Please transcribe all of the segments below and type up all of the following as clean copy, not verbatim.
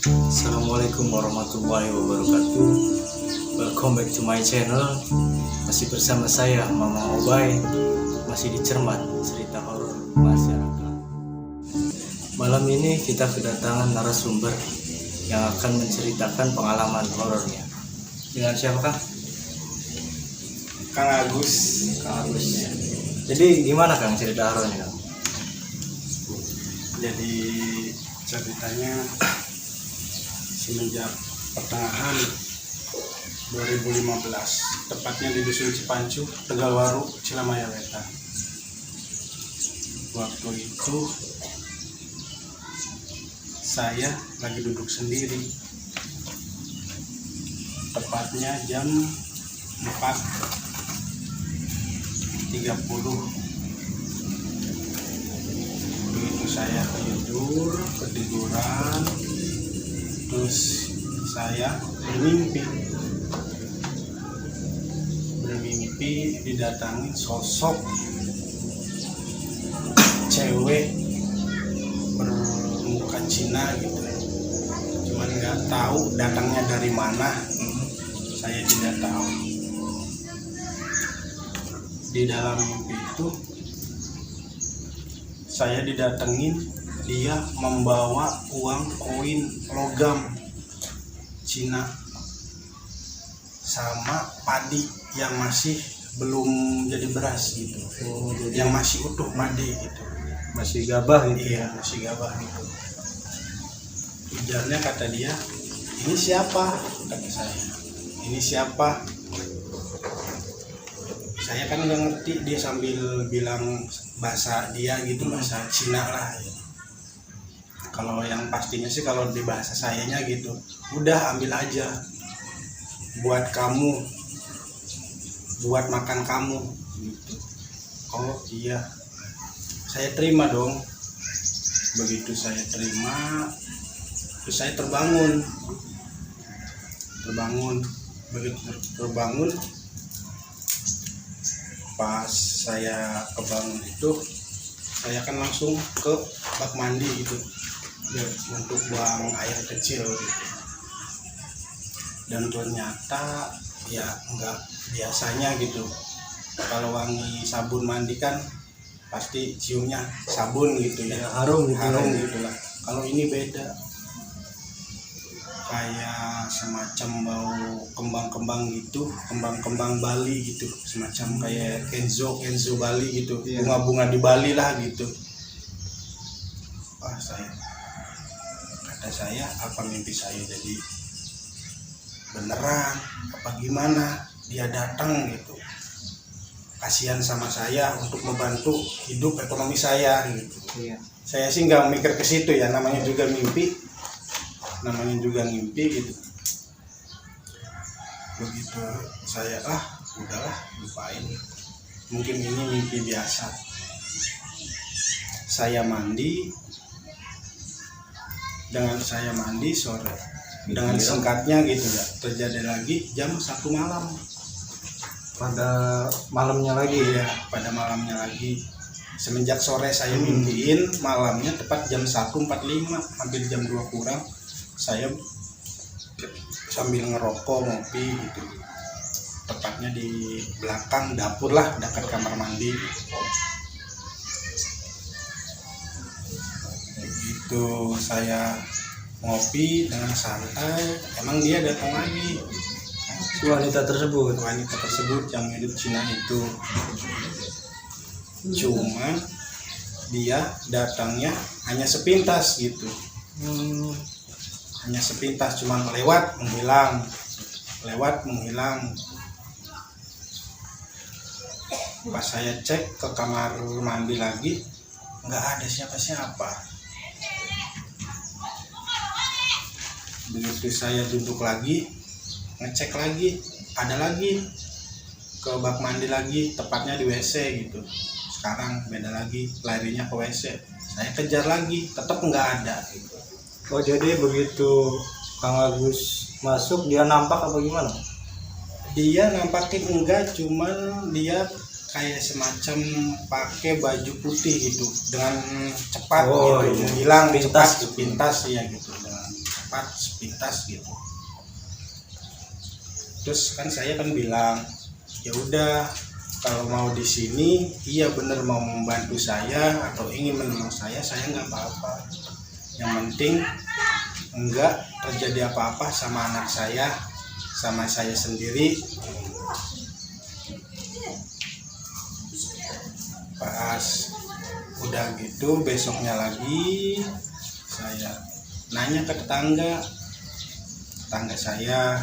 Assalamualaikum warahmatullahi wabarakatuh. Welcome back to my channel. Masih bersama saya Mama Obay. Masih di Cermat, cerita horor masyarakat. Malam ini kita kedatangan narasumber yang akan menceritakan pengalaman horornya. Dengan siapa, Kang? Kang Agus. Kang Agus. Jadi gimana, Kang, cerita horornya, Kang? Jadi ceritanya semenjak pertengahan 2015, tepatnya di Dusun Cipancu, Tegalwaru, Cilamaya Wetan. Waktu itu saya lagi duduk sendiri, tepatnya jam 4.30. Begitu saya ketiduran, terus saya bermimpi didatangi sosok cewek bermuka Cina gitu, cuman nggak tahu datangnya dari mana. Saya tidak tahu. Di dalam mimpi itu saya didatengin, dia membawa uang koin logam Cina sama padi yang masih belum jadi beras gitu. Yang masih utuh padi gitu. Masih gabah gitu. Iya, masih gabah gitu. Ujarnya, kata dia, "Ini siapa?" Kata saya. "Ini siapa?" Saya kan nggak ngerti, dia sambil bilang bahasa dia gitu, bahasa Cina lah ya. Kalau yang pastinya sih kalau di bahasa sayanya gitu, "Udah ambil aja, buat kamu, buat makan kamu," gitu. Oh iya, saya terima dong. Begitu saya terima, terus saya terbangun. Begitu terbangun, pas saya kebangun itu, saya kan langsung ke bak mandi gitu ya, untuk buang air kecil gitu. Dan ternyata ya nggak biasanya gitu, kalau wangi sabun mandi kan pasti ciumnya sabun gitu ya, Harum gitu. harum gitu lah. Kalau ini beda, kayak semacam bau kembang-kembang gitu, kembang-kembang Bali gitu, semacam kayak Kenzo Bali gitu, bunga-bunga di Bali lah gitu. Wah, kata saya, apa mimpi saya jadi beneran apa gimana? Dia datang gitu, kasihan sama saya untuk membantu hidup ekonomi saya gitu. Iya. Saya sih nggak mikir ke situ ya, namanya juga mimpi gitu. Begitu saya, udahlah, lupain, mungkin ini mimpi biasa. Saya mandi sore, dengan singkatnya gitu ya, terjadi lagi jam 1 malam. Pada malamnya lagi ya. Pada malamnya lagi. Semenjak sore saya mimpiin, malamnya tepat jam 1.45, hampir jam 2 kurang, saya sambil ngerokok, ngopi gitu, tepatnya di belakang dapur lah, dekat kamar mandi. Begitu saya ngopi dengan santai, emang dia datang lagi, Wanita tersebut yang hidup Cina itu. Cuman dia datangnya hanya sepintas gitu, hanya sepintas, cuman lewat menghilang. Pas saya cek ke kamar mandi lagi, nggak ada siapa-siapa. Begitu saya duduk lagi, ngecek lagi, ada lagi, ke bak mandi lagi, tepatnya di WC gitu. Sekarang beda lagi, larinya ke WC. Saya kejar lagi, tetap nggak ada gitu. Oh, jadi begitu Kang Agus masuk, dia nampak apa gimana? Dia nampakin enggak, cuman dia kayak semacam pakai baju putih gitu, dengan cepat gitu, iya. hilang Pintas cepat, pintas ya gitu, dengan cepat. cepat sepintas gitu. Terus kan saya kan bilang, ya udah kalau mau di sini, iya bener mau membantu saya atau ingin menolong saya nggak apa-apa. Yang penting enggak terjadi apa-apa sama anak saya, sama saya sendiri. Pas udah gitu besoknya lagi saya nanya ke tetangga saya,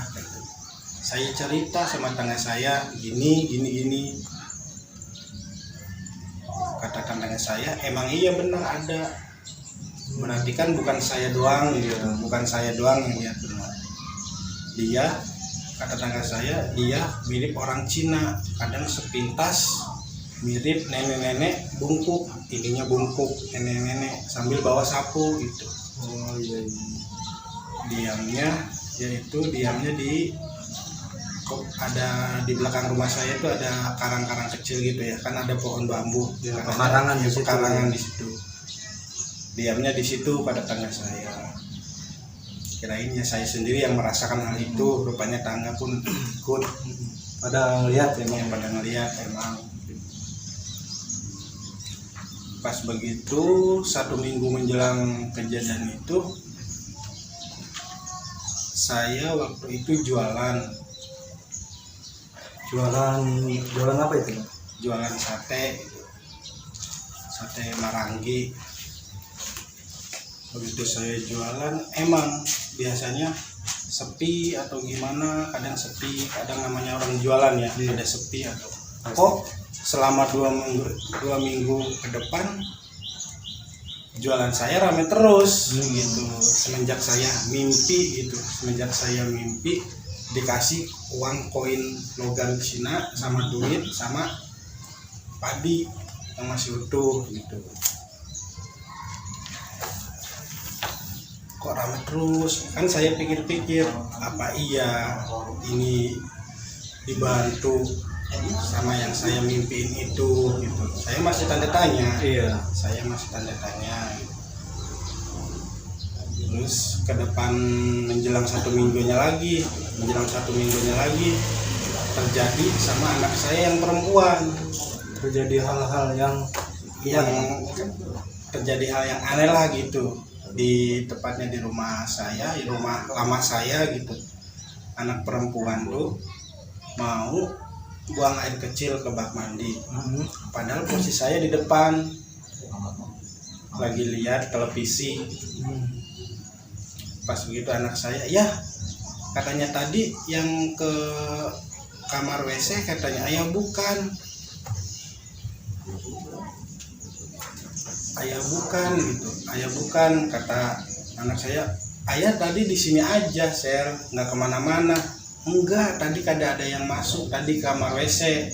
saya cerita sama tetangga saya gini. Kata tetangga saya, emang iya benar ada. Berarti kan bukan saya doang gitu, bukan saya doang yang lihat benar. Dia, kata tetangga saya, dia mirip orang Cina, kadang sepintas mirip nenek-nenek bungkuk, ininya bungkuk nenek-nenek sambil bawa sapu gitu. Oh iya. Diamnya di ada di belakang rumah saya itu ada karang-karang kecil gitu ya, kan ada pohon bambu, Ya, pekarangan di situ. Pekarangan di situ. Diamnya di situ pada tangga saya. Kirainnya saya sendiri yang merasakan hal itu, rupanya tangga pun ikut. Pada ngelihat ya, Yang pada ngelihat emang. Pas begitu 1 minggu menjelang kejadian itu, saya waktu itu jualan apa itu? jualan sate Marangi. Begitu saya jualan emang biasanya sepi atau gimana, kadang sepi, kadang namanya orang jualan ya, ada sepi atau kok selama 2 minggu ke depan jualan saya rame terus gitu. Semenjak saya mimpi dikasih uang koin logam Cina sama duit sama padi yang masih utuh gitu. Kok rame terus? Kan saya pikir-pikir, apa iya ini dibantu sama yang saya mimpiin itu gitu. Saya masih tanda tanya. Iya. Gitu. Terus ke depan menjelang 1 minggunya lagi terjadi sama anak saya yang perempuan. Terjadi hal-hal yang terjadi hal yang aneh lah gitu, tepatnya di rumah saya, di rumah lama saya gitu. Anak perempuan tuh mau buang air kecil ke bak mandi, padahal posisi saya di depan lagi lihat televisi. Pas begitu anak saya, ya katanya tadi yang ke kamar WC katanya ayah bukan kata anak saya, ayah tadi di sini aja Ser, nggak kemana-mana. Enggak, tadi kada ada yang masuk tadi kamar WC.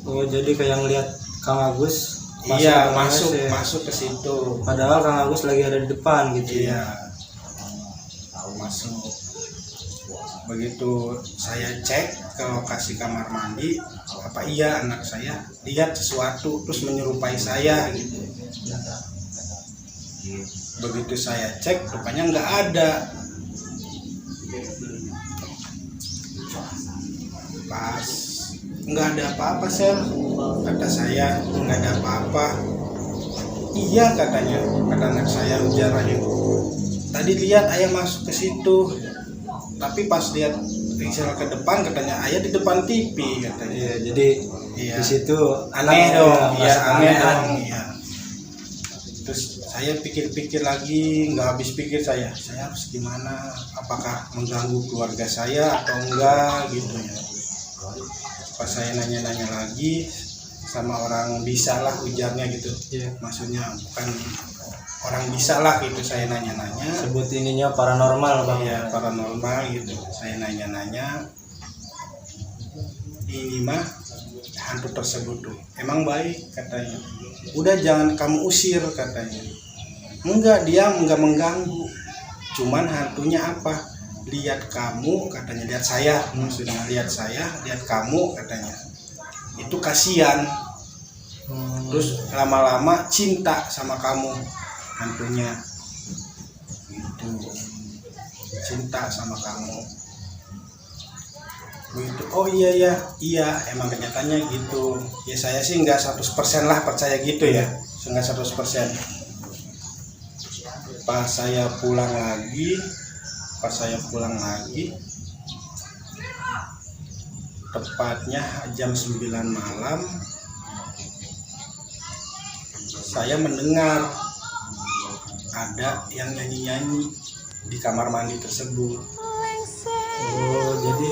Oh, jadi kayak ngeliat Kang Agus Iya, ke WC. masuk ke situ. Padahal Kang Agus lagi ada di depan gitu. Iya, masuk. Begitu saya cek ke lokasi kamar mandi, apa iya anak saya lihat sesuatu terus menyerupai saya gitu. Begitu saya cek, rupanya nggak ada. Pas nggak ada apa-apa Sel, kata saya, nggak ada apa-apa. Iya katanya, kata anak saya ujarannya, tadi lihat ayah masuk ke situ, tapi pas lihat Rizal ke depan katanya ayah di depan TV katanya. Iya, jadi di situ aneh dong, ya, aneh dong. Iya. Terus saya pikir-pikir lagi, nggak habis pikir saya harus gimana, apakah mengganggu keluarga saya atau enggak gitu ya. Pas saya nanya-nanya lagi sama orang bisa lah, ujarnya gitu. Iya. Maksudnya bukan orang bisa lah gitu, saya nanya-nanya. Sebut ininya paranormal Bang. Iya, paranormal gitu. Saya nanya-nanya, ini mah hantu tersebut tuh emang baik katanya. Udah jangan kamu usir katanya. Enggak, dia enggak mengganggu. Cuman hantunya apa? Lihat kamu katanya, lihat saya, maksudnya lihat saya, lihat kamu katanya. Itu kasihan. Terus lama-lama cinta sama kamu hantunya. Gitu. cinta sama kamu. Begitu. Oh iya emang kenyataannya gitu ya. Saya sih nggak 100% lah percaya gitu ya, nggak 100%. Pas saya pulang lagi tepatnya jam 9 malam, saya mendengar ada yang nyanyi-nyanyi di kamar mandi tersebut. Oh, jadi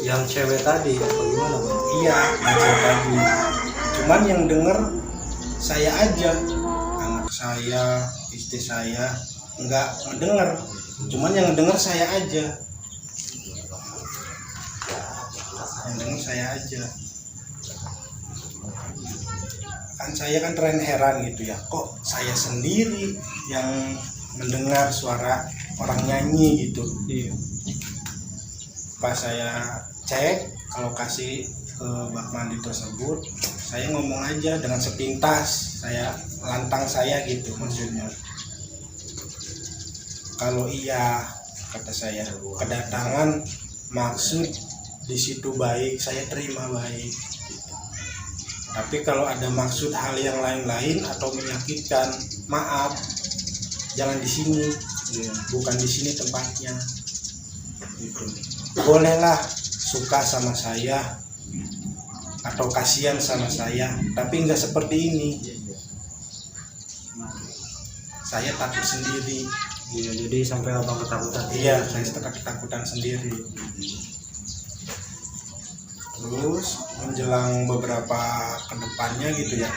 yang cewek tadi atau gimana, Bang? Iya, yang cewek tadi. Cuman yang denger saya aja, anak saya, istri saya nggak mendengar. Cuman yang denger saya aja. Yang denger saya aja. Kan saya kan heran gitu ya, kok saya sendiri yang mendengar suara orang nyanyi gitu. Iya. Pas saya cek ke lokasi ke bak mandi tersebut, saya ngomong aja dengan sepintas, saya lantang saya gitu maksudnya. Kalau iya, kata saya, kedatangan maksud di situ baik, saya terima baik. Tapi kalau ada maksud hal yang lain-lain atau menyakitkan, maaf, jangan di sini, bukan di sini tempatnya. Gitu. Bolehlah suka sama saya atau kasihan sama saya, tapi nggak seperti ini. Saya takut sendiri. Iya, jadi sampai abang ketakutan. Iya, saya ketakutan sendiri. Terus menjelang beberapa kedepannya gitu ya,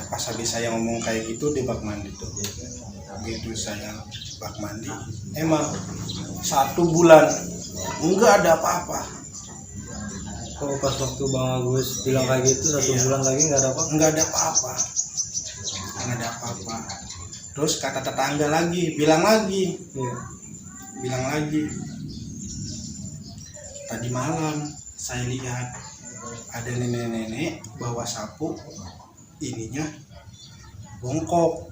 pas habis saya ngomong kayak gitu di bak mandi tuh, begitu saya bak mandi, emang 1 bulan enggak ada apa-apa. Oh, pas waktu Bang Agus bilang kayak gitu 1 Iya. bulan lagi nggak ada apa? Enggak ada apa-apa. Terus kata tetangga lagi, bilang lagi, tadi malam saya lihat ada nenek-nenek bawa sapu, ininya bongkok.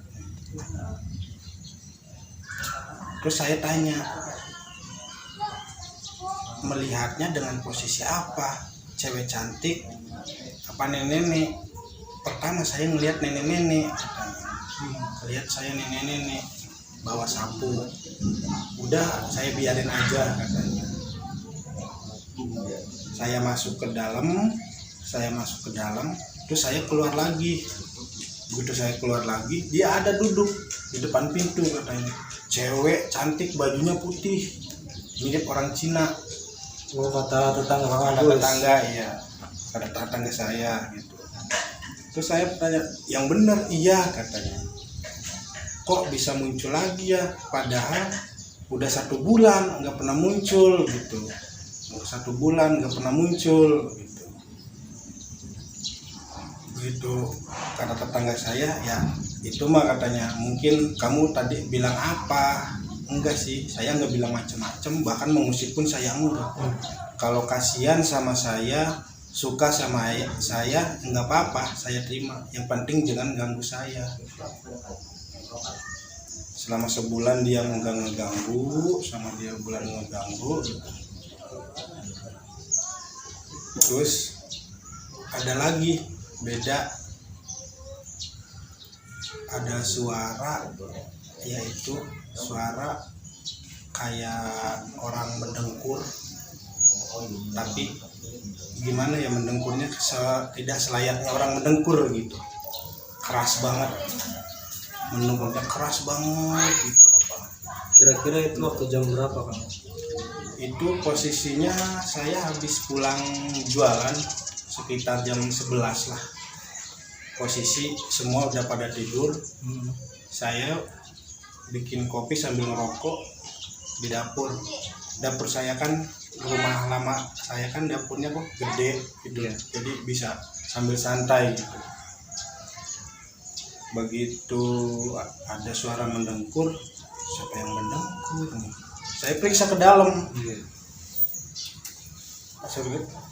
Terus saya tanya, melihatnya dengan posisi apa? Cewek cantik apa nenek-nenek? Pertama saya ngelihat nenek-nenek, lihat saya nenek-nenek bawa sapu. Udah saya biarin aja katanya. Saya masuk ke dalam, terus saya keluar lagi. Begitu saya keluar lagi, dia ada duduk di depan pintu katanya. Cewek cantik, bajunya putih, mirip orang Cina. Oh, kata tetangga Bang Kata Agus. tetangga, iya, kata tetangga saya gitu. Terus saya tanya, yang benar? Iya katanya. Kok bisa muncul lagi ya? Padahal udah 1 bulan nggak pernah muncul gitu. 1 bulan nggak pernah muncul gitu. Begitu kata tetangga saya, ya itu mah katanya mungkin kamu tadi bilang apa. Enggak sih, saya nggak bilang macem-macem, bahkan mengusir pun saya enggak. Kalau kasihan sama saya, suka sama saya, enggak apa-apa, saya terima. Yang penting jangan ganggu saya. Selama sebulan dia enggak ngeganggu, Terus ada lagi beda, ada suara, yaitu suara kayak orang mendengkur, tapi gimana ya, mendengkurnya tidak selayaknya orang mendengkur gitu, keras banget, mendengkurnya keras banget gitu. Kira-kira itu waktu jam berapa, Kang? Itu posisinya saya habis pulang jualan sekitar jam 11 lah. Posisi semua udah pada tidur. Saya bikin kopi sambil ngerokok di dapur. Dapur saya kan, rumah lama saya kan dapurnya kok gede gitu ya. Jadi bisa sambil santai gitu. Begitu ada suara mendengkur, siapa yang mendengkur nih? Saya periksa ke dalam.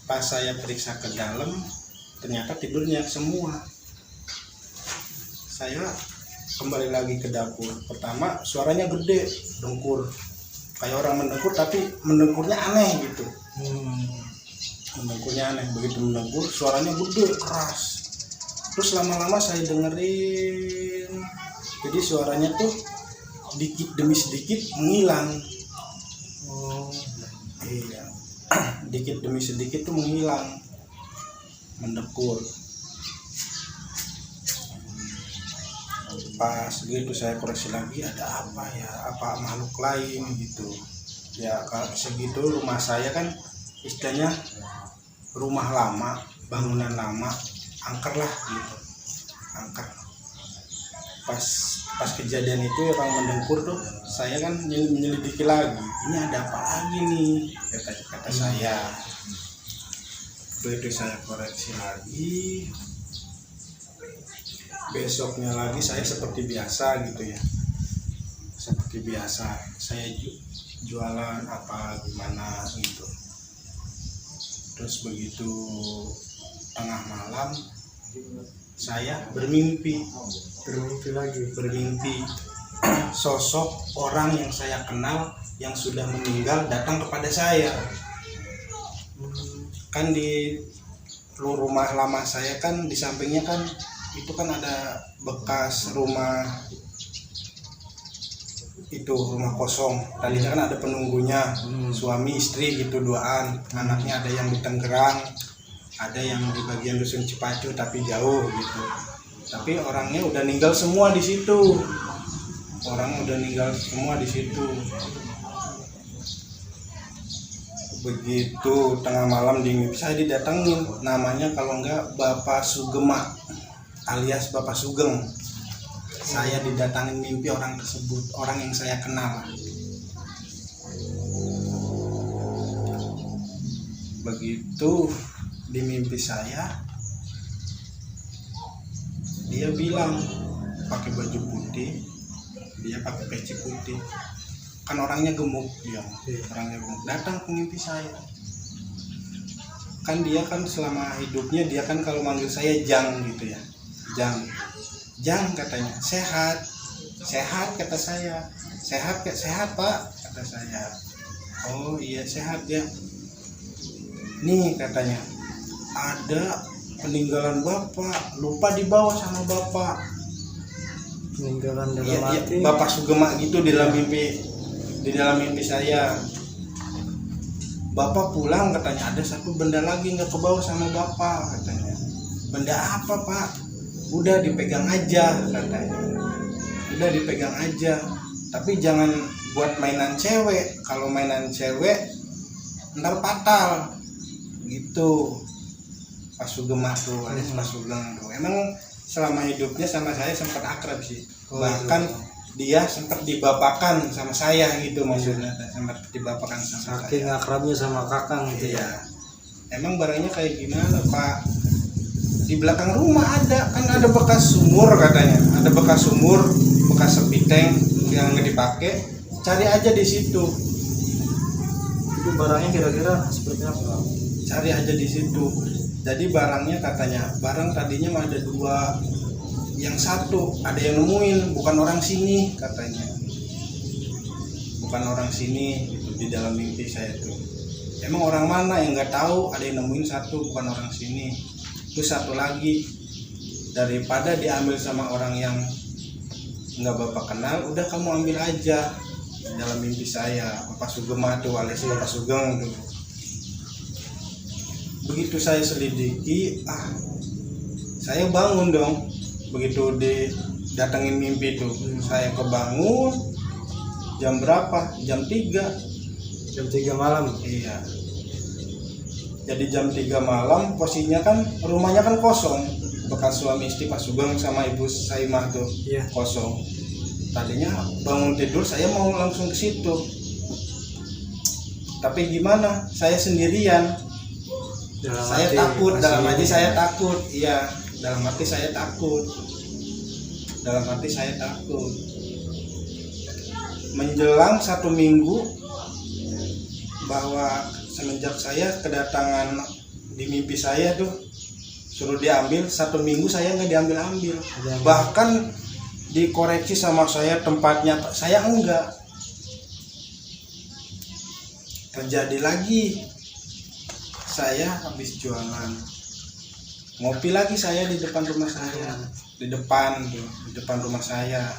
Pas saya periksa ke dalam, ternyata tidurnya semua. Saya kembali lagi ke dapur. Pertama suaranya gede, dengkur kayak orang mendengkur, tapi mendengkurnya aneh gitu. Mendengkurnya aneh, begitu mendengkur suaranya gede keras. Terus lama-lama saya dengerin, jadi suaranya tuh dikit demi sedikit menghilang. Iya, dikit demi sedikit tuh menghilang, mendengkur. Pas gitu saya koreksi lagi, ada apa ya, apa makhluk lain gitu ya. Kalau segitu rumah saya kan istilahnya rumah lama, bangunan lama, angker lah gitu, angker. Pas kejadian itu orang mendengkur tuh, saya kan menyelidiki lagi, ini ada apa lagi nih, kata saya. Begitu saya koreksi lagi, besoknya lagi saya seperti biasa gitu ya, seperti biasa saya jualan apa gimana gitu. Terus begitu tengah malam saya bermimpi sosok orang yang saya kenal yang sudah meninggal datang kepada saya. Kan di rumah lama saya kan di sampingnya kan itu kan ada bekas rumah, itu rumah kosong. Tadinya kan ada penunggunya, suami istri gitu, duaan. Anaknya ada yang di Tangerang, ada yang di bagian dusun Cipacu tapi jauh gitu. Tapi orangnya udah meninggal semua di situ. Begitu tengah malam di mimpi saya didatengin, namanya kalau enggak Bapak Sugema alias Bapak Sugeng. Saya didatangin mimpi orang tersebut, orang yang saya kenal. Begitu di mimpi saya, dia bilang pakai baju putih, dia pakai peci putih, kan orangnya gemuk, datang ke mimpi saya. Kan dia kan selama hidupnya dia kan kalau manggil saya Jang gitu ya, Jang katanya, sehat kata saya, sehat Pak kata saya. Oh iya sehat ya. Nih katanya, ada peninggalan Bapak, lupa dibawa sama Bapak. Peninggalan dalam arti Bapak Sugema gitu di dalam mimpi saya. Bapak pulang katanya, ada satu benda lagi nggak kebawa sama Bapak katanya. Benda apa Pak? Udah dipegang aja katanya. Udah dipegang aja, tapi jangan buat mainan cewek. Kalau mainan cewek ntar fatal gitu. Pak Sugema tuh, alias Pak Sugeng tuh, emang selama hidupnya sama saya sempat akrab sih. Bahkan dia sempat dibapakan sama saya gitu, maksudnya sempat dibapakan sama saking saya. akrabnya sama kakang gitu. Iya. Emang barangnya kayak gimana Pak? Di belakang rumah ada, kan ada bekas sumur katanya, ada bekas sumur, bekas sepi tank yang nggak dipakai, cari aja di situ. Itu barangnya kira-kira seperti apa? Cari aja di situ. Jadi barangnya katanya, barang tadinya ada dua, yang satu ada yang nemuin, bukan orang sini katanya, bukan orang sini gitu, di dalam mimpi saya tuh. Emang orang mana yang nggak tahu, ada yang nemuin satu, bukan orang sini. Terus satu lagi, daripada diambil sama orang yang nggak Bapak kenal, udah kamu ambil aja. Dalam mimpi saya, Bapak Sugema tuh, alias Bapak Sugeng tuh. Begitu saya selidiki, saya bangun dong. Begitu didatengin mimpi itu, saya kebangun. Jam berapa? Jam 3. Jam 3 malam. Iya. Jadi jam 3 malam, posisinya kan rumahnya kan kosong. Bekas suami istri Pak Sugeng sama Ibu Saimah tuh, Iya. kosong. Tadinya bangun tidur saya mau langsung ke situ. Tapi gimana? Saya sendirian. Saya takut, dalam hati saya takut. Iya, dalam hati saya takut. Menjelang 1 minggu, bahwa semenjak saya kedatangan di mimpi saya tuh suruh diambil, 1 minggu saya nggak diambil. Bahkan dikoreksi sama saya tempatnya, saya enggak. terjadi lagi, saya habis jualan, ngopi lagi saya di depan rumah saya, di depan rumah saya,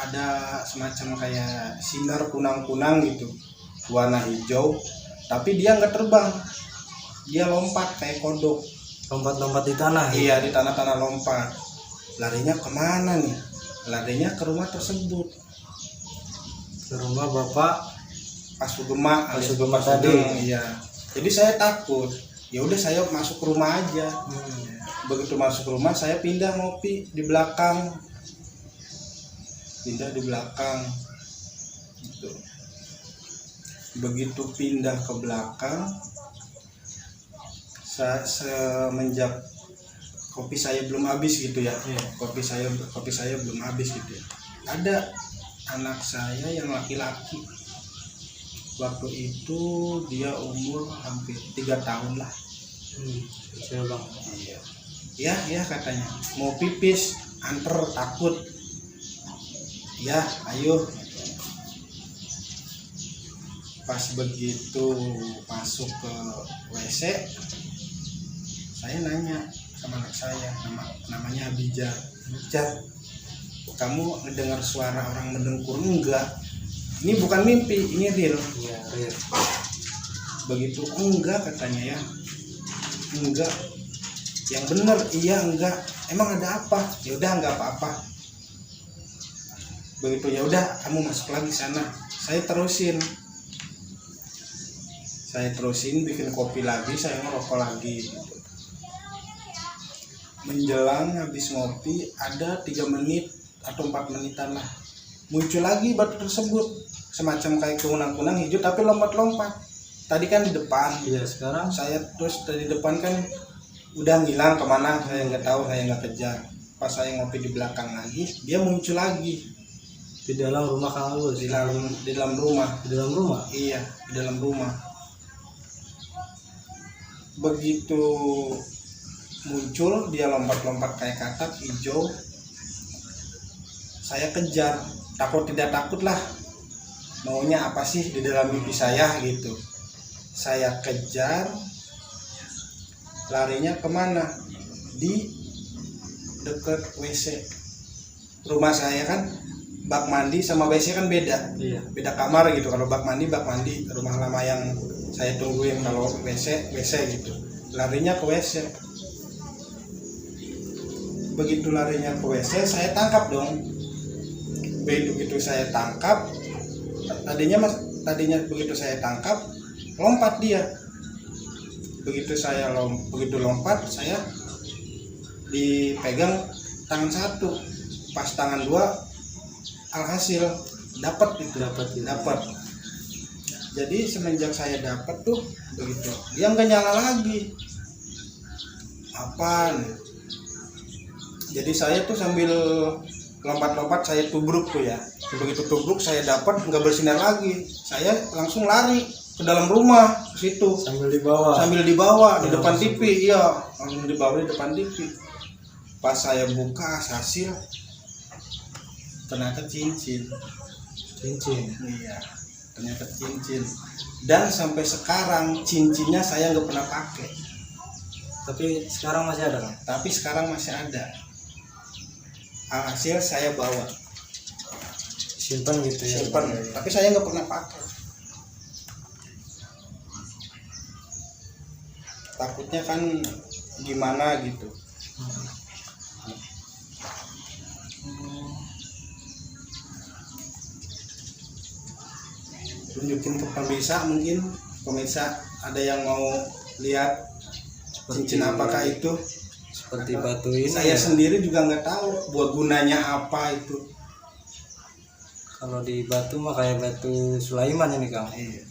ada semacam kayak sinar kunang-kunang gitu, warna hijau, tapi dia nggak terbang, dia lompat kayak kodok. Lompat-lompat di tanah. Iya, di tanah-tanah lompat. Larinya kemana nih? Larinya ke rumah tersebut. Ke rumah Bapak Pasugema tadi. Iya. Jadi saya takut. Ya udah saya masuk ke rumah aja. Begitu masuk rumah saya pindah ngopi di belakang. Gitu. Begitu pindah ke belakang, semenjak kopi saya belum habis gitu ya. Kopi saya belum habis gitu ya. Ada anak saya yang laki-laki. Waktu itu dia umur hampir 3 tahun lah. Kecil bang. Iya katanya. Mau pipis, anter, takut. Ya, ayo. Pas begitu masuk ke WC, saya nanya sama anak saya, namanya Abijah, kamu mendengar suara orang mendengkur enggak? Ini bukan mimpi, ini real. Iya, real. Begitu enggak katanya ya, enggak. Yang bener iya enggak. Emang ada apa? Ya udah enggak apa-apa. Begitu ya udah kamu masuk lagi sana. Saya terusin bikin kopi lagi, saya ngerokok lagi gitu. Menjelang habis ngopi ada 3 menit atau 4 menitan lah, muncul lagi batu tersebut, semacam kayak kunang-kunang hijau tapi lompat-lompat. Tadi kan di depan. Iya, sekarang Saya terus dari depan kan udah ngilang kemana, saya nggak tahu, saya nggak kejar. Pas saya ngopi di belakang lagi, dia muncul lagi di dalam rumah Kang Agus. di dalam rumah. Di dalam rumah. Iya, di dalam rumah. Begitu muncul dia lompat-lompat kayak katak hijau, saya kejar. Takut tidak takut lah, maunya apa sih di dalam mimpi saya gitu. Saya kejar, larinya kemana? Di dekat WC rumah saya kan, bak mandi sama WC kan beda. Iya. Beda kamar gitu. Kalau bak mandi rumah lama yang saya tungguin. Kalau WC gitu. Larinya ke WC. Begitu larinya ke WC, saya tangkap dong. Begitu saya tangkap, tadinya begitu saya tangkap, lompat dia. Begitu lompat, saya dipegang tangan satu, pas tangan 2 alhasil dapat. Jadi semenjak saya dapat tuh begitu, dia nggak nyala lagi. Apaan? Jadi saya tuh sambil lompat-lompat saya tubruk tuh ya. Begitu tubruk saya dapat, nggak bersinar lagi. Saya langsung lari ke dalam rumah ke situ. Sambil dibawa di depan TV. Iya, langsung dibawa di depan TV. Pas saya buka hasil, ternyata cincin. Iya, ternyata cincin. Dan sampai sekarang cincinnya saya nggak pernah pakai. Tapi sekarang masih ada kan? Tapi sekarang masih ada. Hasil saya bawa, Simpan gitu ya. simpan. Tapi saya nggak pernah pakai. Takutnya kan gimana gitu. Tunjukin ke pemirsa, mungkin pemirsa ada yang mau lihat cincin apakah itu. Seperti batu ini. Saya sendiri juga nggak tahu buat gunanya apa itu. Kalau di batu mah kayak batu Sulaiman ini Kang. Iya.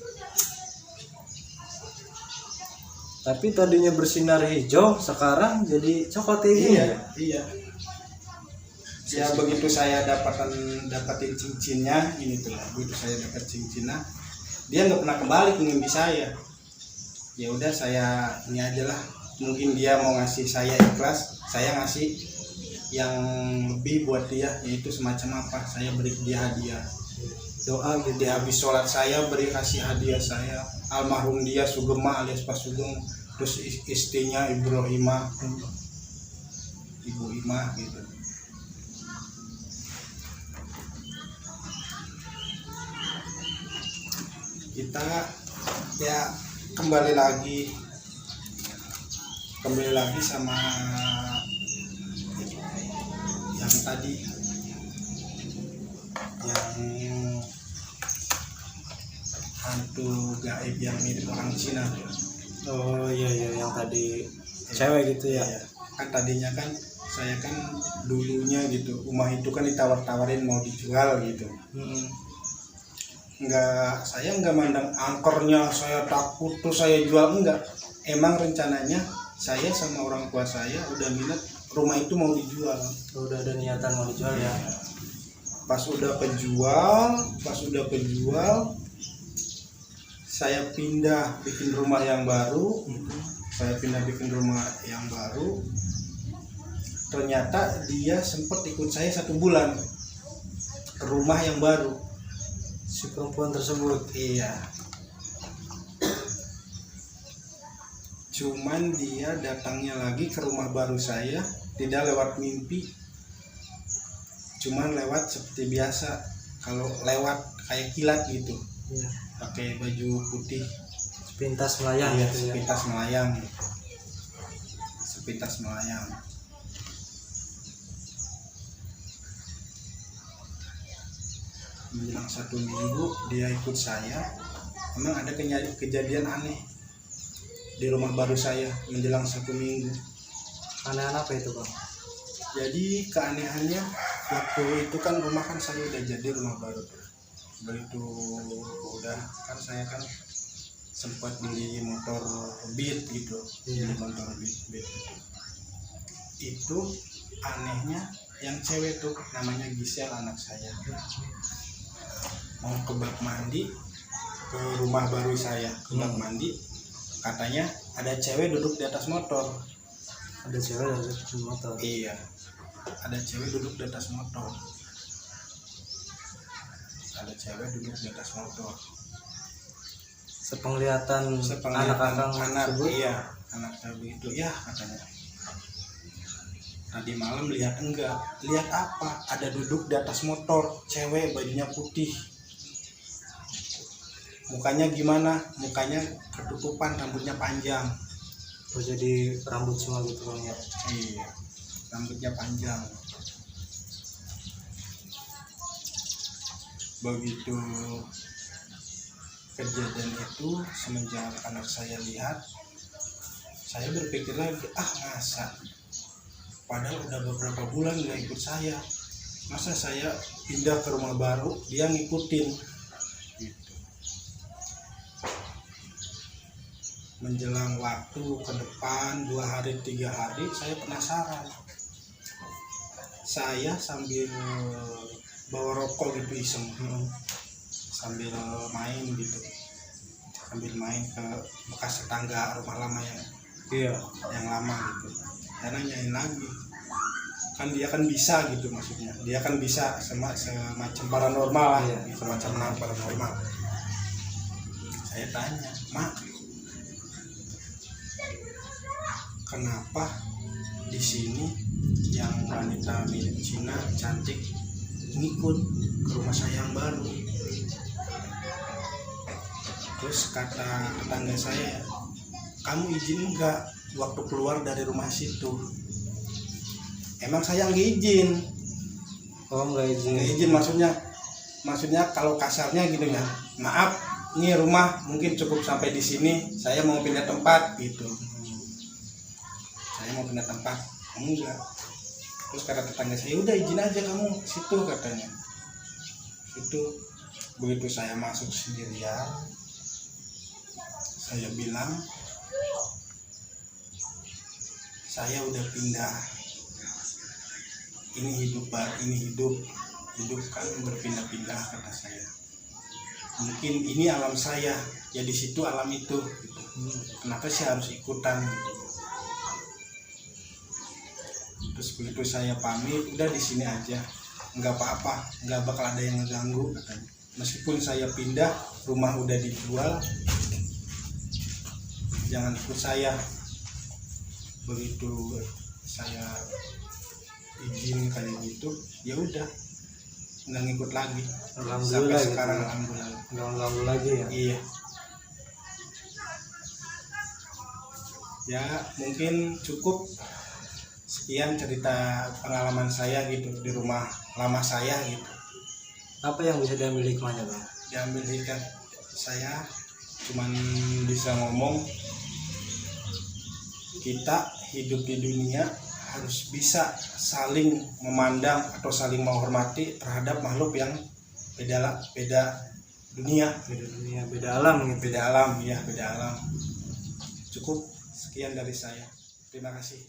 Tapi tadinya bersinar hijau, sekarang jadi coklat kayak gini. Iya. Ya begitu saya dapatin cincinnya ini tuh. Begitu saya dapat cincinnya, dia nggak pernah kembali ke mimpi saya. Ya udah saya ini aja lah. Mungkin dia mau ngasih saya ikhlas, saya ngasih yang lebih buat dia, yaitu semacam apa, saya beri dia hadiah. Doa gitu. Di habis sholat saya beri kasih hadiah saya, almarhum dia Sugema alias Pak Sugeng, terus istrinya Ibu Imah gitu. Kita ya kembali lagi sama yang tadi, yang hantu gaib yang mirip orang Cina. Oh iya yang tadi cewek gitu ya. Iya. Kan tadinya kan saya kan dulunya gitu, rumah itu kan ditawar-tawarin mau dijual gitu. Saya nggak mandang angkornya, saya takut terus saya jual, enggak. Emang rencananya saya sama orang tua saya udah minat rumah itu mau dijual. Udah ada niatan mau dijual ya. Pas udah kejual, saya pindah bikin rumah yang baru. Ternyata dia sempat ikut saya 1 bulan ke rumah yang baru. Si perempuan tersebut. Iya. Cuman dia datangnya lagi ke rumah baru saya tidak lewat mimpi, cuman lewat seperti biasa. Kalau lewat kayak kilat gitu. Iya. Pakai baju putih. Sepintas melayang Iya, gitu ya. Sepintas melayang. Menjelang 1 minggu dia ikut saya. Memang ada kejadian aneh di rumah baru saya menjelang 1 minggu. Aneh apa itu Bang? Jadi keanehannya, waktu itu kan rumah kan saya udah jadi rumah baru. Begitu udah kan saya kan sempat beli motor Beat gitu. Iya. Beli motor Beat gitu. Itu anehnya yang cewek tuh namanya Gisel, anak saya. Mau ke bak mandi ke rumah baru saya, ke bak mandi, katanya ada cewek duduk di atas motor. Ada cewek dari motor. Iya, ada cewek duduk di atas motor. Sepenglihatan anak tersebut. Iya, anak saya begitu ya katanya. Tadi malam lihat enggak? Lihat apa? Ada duduk di atas motor, cewek bajunya putih. Mukanya gimana? Mukanya ketutupan, rambutnya panjang. Oh jadi rambut semua gitu Bang ya. Iya, rambutnya panjang. Begitu kejadian itu, semenjak anak saya lihat, saya berpikir lagi, masa? Padahal udah beberapa bulan nggak ikut saya. Masa saya pindah ke rumah baru, dia ngikutin. Gitu. Menjelang waktu ke depan 2 hari 3 hari, saya penasaran. Saya sambil bawa rokok gitu iseng, sambil main ke bekas tetangga rumah lama yang lama gitu. Saya nanyain lagi, kan dia kan bisa gitu, maksudnya dia kan bisa semacam paranormal lah, semacam paranormal. Saya tanya, Mak, kenapa di sini yang wanita milik Cina cantik ngikut ke rumah saya yang baru? Terus kata tetangga saya, kamu izin enggak waktu keluar dari rumah situ? Emang saya nggak izin. Oh nggak izin. Nggak izin maksudnya kalau kasarnya gitu ya. Maaf, ini rumah mungkin cukup sampai di sini. Saya mau pindah tempat gitu. Saya mau pindah tempat. Enggak. Terus kata tetangga saya, udah izin aja kamu situ katanya. Itu begitu saya masuk sendirian, saya bilang, saya udah pindah. Ini hidup kan berpindah-pindah, kata saya. Mungkin ini alam saya, ya di situ alam itu. Gitu. Kenapa sih harus ikutan? Gitu. Terus begitu saya pamit, udah di sini aja, nggak apa-apa, nggak bakal ada yang ngeganggu katanya. Meskipun saya pindah, rumah udah dijual, jangan ikut saya. Begitu saya izin kayak gitu, ya udah nggak ngikut lagi. Alhamdulillah Sampai gitu. sekarang alhamdulillah. Nggak ganggu lagi ya. Iya. Ya mungkin cukup sekian cerita pengalaman saya gitu di rumah lama saya gitu. Apa yang bisa diambil hikmahnya bang? Diambil ikan saya cuman bisa ngomong, kita hidup di dunia harus bisa saling memandang atau saling menghormati terhadap makhluk yang beda dunia, Beda dunia, beda alam gitu. beda alam. Ya beda alam. Cukup sekian dari saya, terima kasih.